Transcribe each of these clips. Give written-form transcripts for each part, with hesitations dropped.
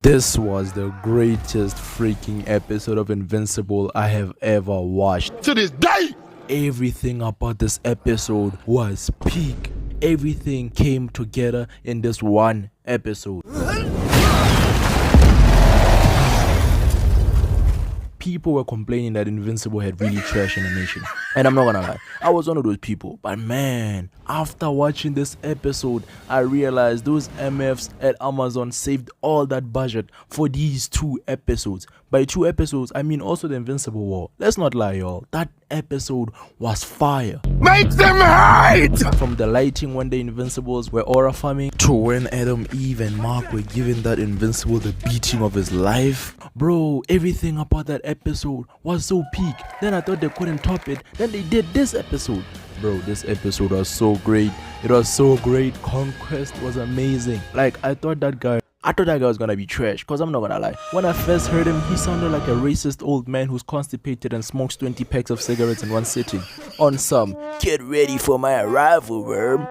This was the greatest freaking episode of Invincible I have ever watched. To this day! Everything about this episode was peak. Everything came together in this one episode. People were complaining that Invincible had really trash animation. And I'm not gonna lie, I was one of those people. But man, after watching this episode, I realized those MFs at Amazon saved all that budget for these 2 episodes. By 2 episodes, I mean also the Invincible War. Let's not lie, y'all. That episode was fire. Make them hate! From the lighting when the Invincibles were aura farming to when Adam, Eve, and Mark were giving that Invincible the beating of his life. Bro, everything about that episode was so peak. Then I thought they couldn't top it. Then they did this episode. Bro, this episode was so great. It was so great. Conquest was amazing. Like, I thought that guy was gonna be trash, cause I'm not gonna lie. When I first heard him, he sounded like a racist old man who's constipated and smokes 20 packs of cigarettes in one sitting. On some, get ready for my arrival, worm.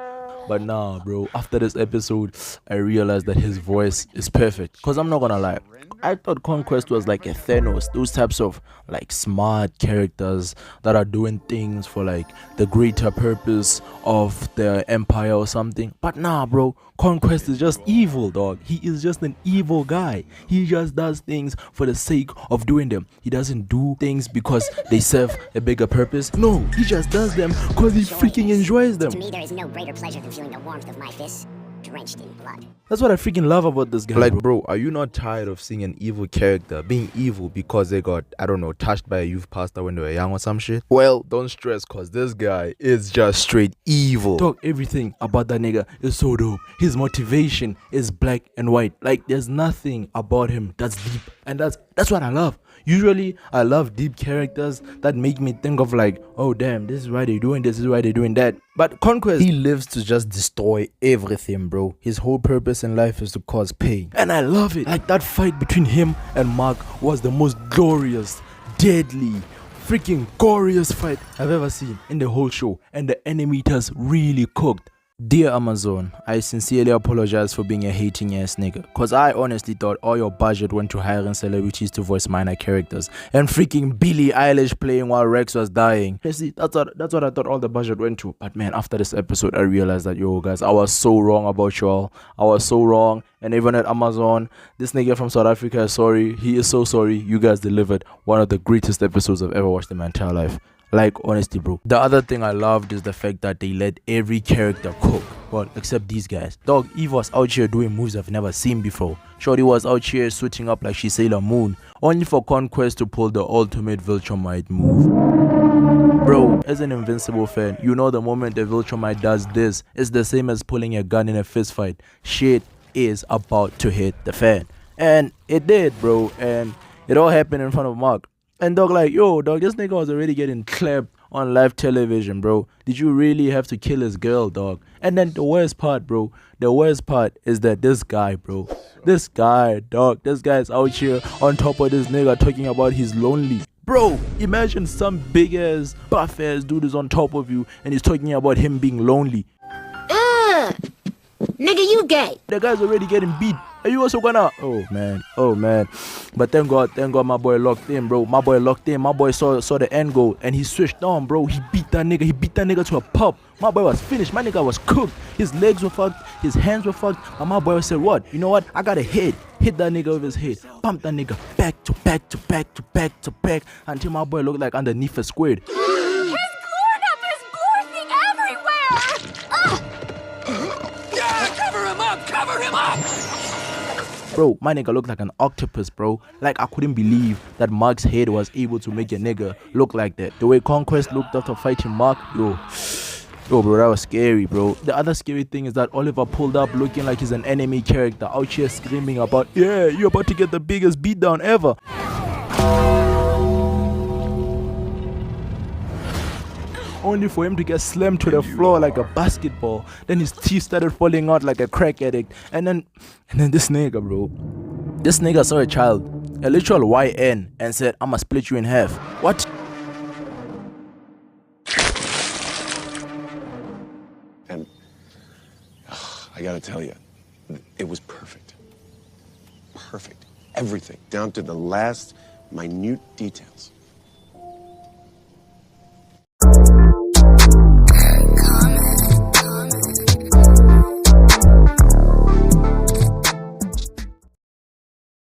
But nah, bro, after this episode, I realized that his voice is perfect. Cause I'm not gonna lie, I thought Conquest was like a Thanos, those types of like smart characters that are doing things for like the greater purpose of the empire or something. But nah, bro, Conquest is just evil, dog. He is just an evil guy. He just does things for the sake of doing them. He doesn't do things because they serve a bigger purpose. No, he just does them because he freaking enjoys them. To me, there is no greater pleasure than feeling the warmth of my fists drenched in blood. That's what I freaking love about this guy. Like, bro, are you not tired of seeing an evil character being evil because they got, I don't know, touched by a youth pastor when they were young or some shit? Well, don't stress, cause this guy is just straight evil. Dog, everything about that nigga is so dope. His motivation is black and white. Like, there's nothing about him that's deep. And that's what I love. Usually, I love deep characters that make me think of like, oh damn, this is why they're doing this is why they're doing that. But Conquest, he lives to just destroy everything, bro. His whole purpose in life is to cause pain. And I love it. Like, that fight between him and Mark was the most glorious, deadly, freaking glorious fight I've ever seen in the whole show. And the animators really cooked. Dear Amazon, I sincerely apologize for being a hating ass nigga, cause I honestly thought all your budget went to hiring celebrities to voice minor characters and freaking Billie Eilish playing while Rex was dying. You see, that's what I thought all the budget went to. But man, after this episode I realized that, yo guys, I was so wrong about y'all. I was so wrong. And even at Amazon, this nigga from South Africa is sorry. He is so sorry. You guys delivered one of the greatest episodes I've ever watched in my entire life. Like, honestly, bro. The other thing I loved is the fact that they let every character cook. Well, except these guys. Dog, Eve was out here doing moves I've never seen before. Shorty was out here suiting up like she's Sailor Moon. Only for Conquest to pull the ultimate Viltrumite move. Bro, as an Invincible fan, you know the moment the Viltrumite does this, it's the same as pulling a gun in a fist fight. Shit is about to hit the fan. And it did, bro. And it all happened in front of Mark. And dog, like, yo, dog, this nigga was already getting clapped on live television, bro. Did you really have to kill his girl, dog? And then the worst part, bro, the worst part is that this guy, bro, this guy, dog, this guy's out here on top of this nigga talking about he's lonely. Bro, imagine some big ass, buff ass dude is on top of you and he's talking about him being lonely. Nigga, you gay. The guy's already getting beat. Are you also gonna? Oh man. But thank God, my boy locked in, bro. My boy locked in. My boy saw the end goal and he switched on, bro. He beat that nigga to a pulp. My boy was finished. My nigga was cooked. His legs were fucked. His hands were fucked. And my boy said, what? You know what? I got a hit. Hit that nigga with his head. Pump that nigga back to back to back to back to back until my boy looked like underneath a squid. His glorn up is glorthing everywhere! Cover him up! Bro, my nigga looked like an octopus, bro. Like, I couldn't believe that Mark's head was able to make a nigga look like that. The way Conquest looked after fighting Mark, yo, bro, that was scary, bro. The other scary thing is that Oliver pulled up looking like he's an enemy character, out here screaming about, yeah, you're about to get the biggest beatdown ever. Only for him to get slammed to the floor like a basketball. Then his teeth started falling out like a crack addict. And then this nigga, bro. This nigga saw a child, a literal YN, and said, I'ma split you in half. What? And I gotta tell you, it was perfect. perfect. Everything, down to the last minute details.